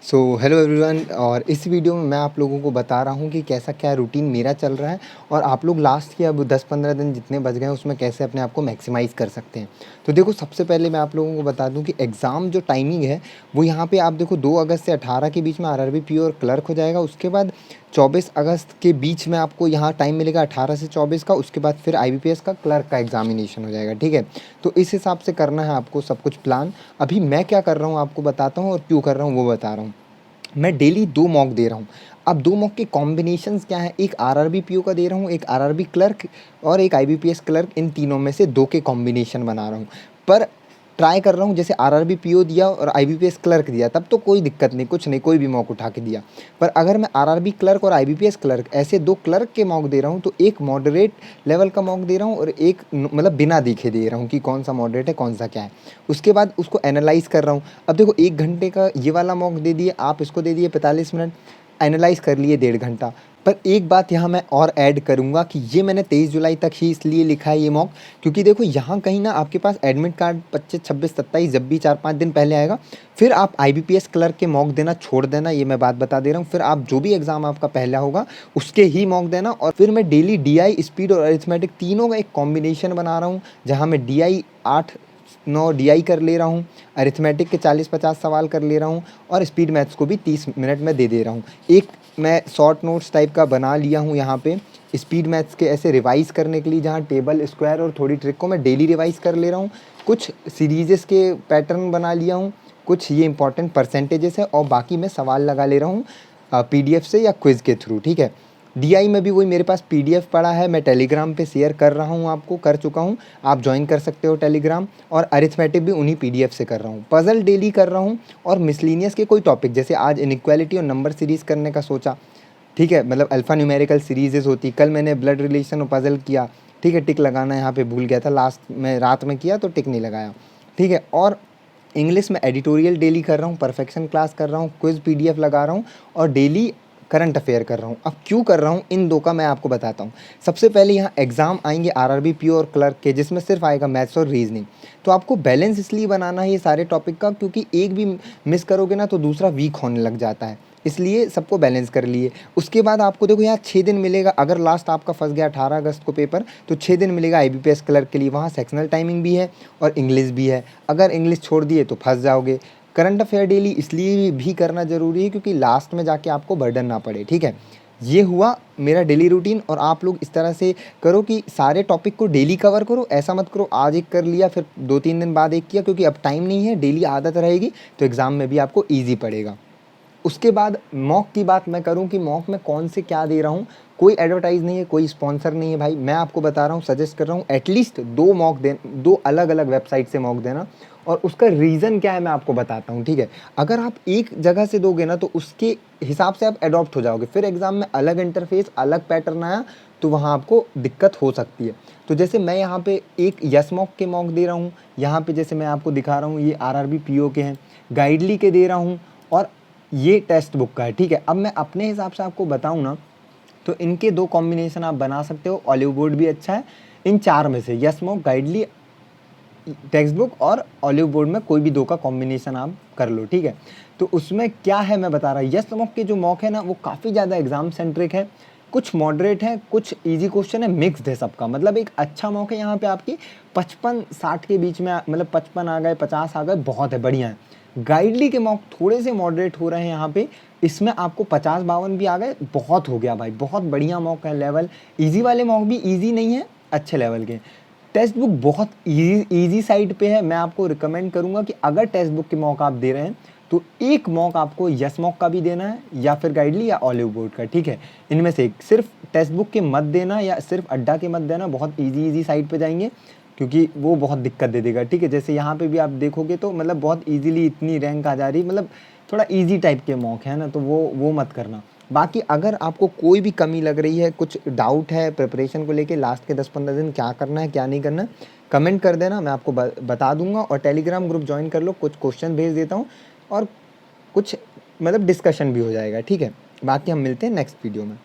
So hello everyone. और इस video में मैं आप लोगों को बता रहा हूँ कि कैसा क्या रूटीन मेरा चल रहा है और आप लोग लास्ट के अब 10-15 दिन जितने बच गए हैं उसमें कैसे अपने आप को मैक्सिमाइज़ कर सकते हैं। तो देखो, सबसे पहले मैं आप लोगों को बता दूँ कि एग्ज़ाम जो टाइमिंग है वो यहाँ पे आप देखो 2 अगस्त से 18 के बीच में आरआरबी पीओ और क्लर्क हो जाएगा। उसके बाद 24 अगस्त के बीच में आपको यहाँ टाइम मिलेगा 18 से 24 का। उसके बाद फिर आईबीपीएस का क्लर्क का एग्जामिनेशन हो जाएगा, ठीक है। तो इस हिसाब से करना है आपको सब कुछ प्लान। अभी मैं क्या कर रहा हूँ आपको बताता हूँ और क्यों कर रहा हूँ वो बता रहा हूँ। मैं डेली 2 मॉक दे रहा हूँ। अब 2 मॉक के कॉम्बिनेशंस क्या हैं, एक आरआरबी पीओ का दे रहा हूँ, एक आरआरबी क्लर्क और एक आईबीपीएस क्लर्क। इन तीनों में से 2 के कॉम्बिनेशन बना रहा हूँ। पर ट्राई कर रहा हूँ, जैसे आरआरबी पीओ दिया और आईबीपीएस क्लर्क दिया तब तो कोई दिक्कत नहीं, कुछ नहीं, कोई भी मॉक उठा के दिया। पर अगर मैं आरआरबी क्लर्क और आईबीपीएस क्लर्क ऐसे 2 क्लर्क के मॉक दे रहा हूँ तो एक मॉडरेट लेवल का मॉक दे रहा हूँ और एक मतलब बिना देखे दे रहा हूँ कि कौन सा मॉडरेट है कौन सा क्या है। उसके बाद उसको एनालाइज़ कर रहा हूँ। अब देखो, 1 घंटे का ये वाला मॉक दे दिए, आप इसको दे दिए 45 मिनट, एनालाइज़ कर लिए 1.5 घंटा। पर एक बात यहाँ मैं और ऐड करूँगा कि ये मैंने 23 जुलाई तक ही इसलिए लिखा है ये मॉक, क्योंकि देखो यहाँ कहीं ना आपके पास एडमिट कार्ड 25, 26, 27 जब भी 4-5 दिन पहले आएगा, फिर आप आईबीपीएस क्लर्क के मॉक देना छोड़ देना, ये मैं बात बता दे रहा हूँ। फिर आप जो भी एग्ज़ाम आपका पहला होगा उसके ही मॉक देना। और फिर मैं डेली डीआई, स्पीड और अरिथमेटिक तीनों का एक कॉम्बिनेशन बना रहा हूँ, जहाँ मैं डीआई 8-9 डीआई कर ले रहा हूँ, अरिथमेटिक के 40-50 सवाल कर ले रहा हूँ और स्पीड मैथ्स को भी 30 मिनट में दे रहा हूँ। एक मैं शॉर्ट नोट्स टाइप का बना लिया हूँ यहाँ पे स्पीड मैथ्स के ऐसे रिवाइज़ करने के लिए, जहाँ टेबल, स्क्वायर और थोड़ी ट्रिक को मैं डेली रिवाइज़ कर ले रहा हूँ। कुछ सीरीज़ेस के पैटर्न बना लिया हूँ, कुछ ये इंपॉर्टेंट परसेंटेजेस है और बाकी मैं सवाल लगा ले रहा हूँ पीडीएफ से या क्विज़ के थ्रू, ठीक है। डीआई में भी वही मेरे पास पीडीएफ पड़ा है, मैं टेलीग्राम पे शेयर कर रहा हूँ, आपको कर चुका हूँ, आप ज्वाइन कर सकते हो टेलीग्राम। और अरिथमेटिक भी उन्हीं पीडीएफ से कर रहा हूँ। पज़ल डेली कर रहा हूँ और मिसलिनियस के कोई टॉपिक, जैसे आज इनइक्वालिटी और नंबर सीरीज़ करने का सोचा, ठीक है, मतलब अल्फ़ा न्यूमेरिकल सीरीज़ होती। कल मैंने ब्लड रिलेशन और पज़ल किया, ठीक है, टिक लगाना यहाँ पे भूल गया था, लास्ट में रात में किया तो टिक नहीं लगाया, ठीक है। और इंग्लिश में एडिटोरियल डेली कर रहा हूँ, परफेक्शन क्लास कर रहा हूँ, क्विज़ पीडीएफ लगा रहा हूँ और डेली करंट अफेयर कर रहा हूँ। अब क्यों कर रहा हूँ, इन 2 का मैं आपको बताता हूँ। सबसे पहले यहाँ एग्ज़ाम आएंगे आरआरबी पीओ और क्लर्क के, जिसमें सिर्फ आएगा मैथ्स और रीजनिंग। तो आपको बैलेंस इसलिए बनाना है ये सारे टॉपिक का, क्योंकि एक भी मिस करोगे ना तो दूसरा वीक होने लग जाता है, इसलिए सबको बैलेंस कर लिए। उसके बाद आपको देखो यहाँ 6 दिन मिलेगा, अगर लास्ट आपका फंस गया 18 अगस्त को पेपर, तो 6 दिन मिलेगा आईबीपीएस क्लर्क के लिए। वहाँ सेक्शनल टाइमिंग भी है और इंग्लिश भी है, अगर इंग्लिश छोड़ दिए तो फंस जाओगे। करंट अफेयर डेली इसलिए भी करना ज़रूरी है क्योंकि लास्ट में जाके आपको बर्डन ना पड़े, ठीक है। ये हुआ मेरा डेली रूटीन। और आप लोग इस तरह से करो कि सारे टॉपिक को डेली कवर करो, ऐसा मत करो आज एक कर लिया फिर 2-3 दिन बाद एक किया, क्योंकि अब टाइम नहीं है, डेली आदत रहेगी तो एग्ज़ाम में भी आपको ईजी पड़ेगा। उसके बाद मॉक की बात मैं करूं कि मॉक में कौन से क्या दे रहा हूं, कोई एडवर्टाइज़ नहीं है, कोई स्पॉन्सर नहीं है भाई, मैं आपको बता रहा हूं, सजेस्ट कर रहा हूं एटलीस्ट 2 मॉक दे, 2 अलग अलग वेबसाइट से मॉक देना। और उसका रीज़न क्या है मैं आपको बताता हूं, ठीक है। अगर आप एक जगह से दोगे ना तो उसके हिसाब से आप एडॉप्ट हो जाओगे, फिर एग्ज़ाम में अलग इंटरफेस, अलग पैटर्न आया तो वहाँ आपको दिक्कत हो सकती है। तो जैसे मैं यहाँ पे एक यस मॉक के मॉक दे रहा हूँ, यहाँ पे जैसे मैं आपको दिखा रहा हूँ, ये आरआरबी पीओ के हैं, गाइडली के दे रहा हूँ और ये टेक्स्ट बुक का है, ठीक है। अब मैं अपने हिसाब से आपको बताऊं ना तो इनके 2 कॉम्बिनेशन आप बना सकते हो, ऑलिव बोर्ड भी अच्छा है। इन 4 में से यस मॉक, गाइडली, टेक्स्ट बुक और ऑलिव बोर्ड में कोई भी 2 का कॉम्बिनेशन आप कर लो, ठीक है। तो उसमें क्या है मैं बता रहा हूँ, यस मॉक के जो मॉक है ना वो काफ़ी ज़्यादा एग्जाम सेंट्रिक है, कुछ मॉडरेट है, कुछ इजी क्वेश्चन है, मिक्स्ड है सबका, मतलब एक अच्छा मॉक है। यहाँ पे आपकी 55-60 के बीच में, मतलब 55 आ गए, 50 आ गए, बहुत है, बढ़िया है। गाइडली के मॉक थोड़े से मॉडरेट हो रहे हैं यहाँ पे, इसमें आपको 50-52 भी आ गए, बहुत हो गया भाई, बहुत बढ़िया मॉक है। लेवल इजी वाले मॉक भी इजी नहीं है, अच्छे लेवल के। टेक्स्ट बुक बहुत इजी साइड पे है, मैं आपको रिकमेंड करूंगा कि अगर टेक्स्ट बुक के मॉक आप दे रहे हैं तो एक मॉक आपको यस मॉक का भी देना है या फिर गाइडली या ऑलिव बोर्ड का, ठीक है। इनमें से एक, सिर्फ टेक्स्ट बुक के मत देना या सिर्फ अड्डा के मत देना, बहुत इजी साइड पे जाएंगे, क्योंकि वो बहुत दिक्कत दे देगा, ठीक है। जैसे यहाँ पे भी आप देखोगे तो मतलब बहुत इजीली इतनी रैंक आ जा रही, मतलब थोड़ा इजी टाइप के मॉक है ना, तो वो मत करना। बाकी अगर आपको कोई भी कमी लग रही है, कुछ डाउट है प्रिपरेशन को लेके, लास्ट के 10-15 दिन क्या करना है क्या नहीं करना है, कमेंट कर देना, मैं आपको बता दूंगा। और टेलीग्राम ग्रुप ज्वाइन कर लो, कुछ क्वेश्चन भेज देता हूँ और कुछ मतलब डिस्कशन भी हो जाएगा, ठीक है। बाकी हम मिलते हैं नेक्स्ट वीडियो में।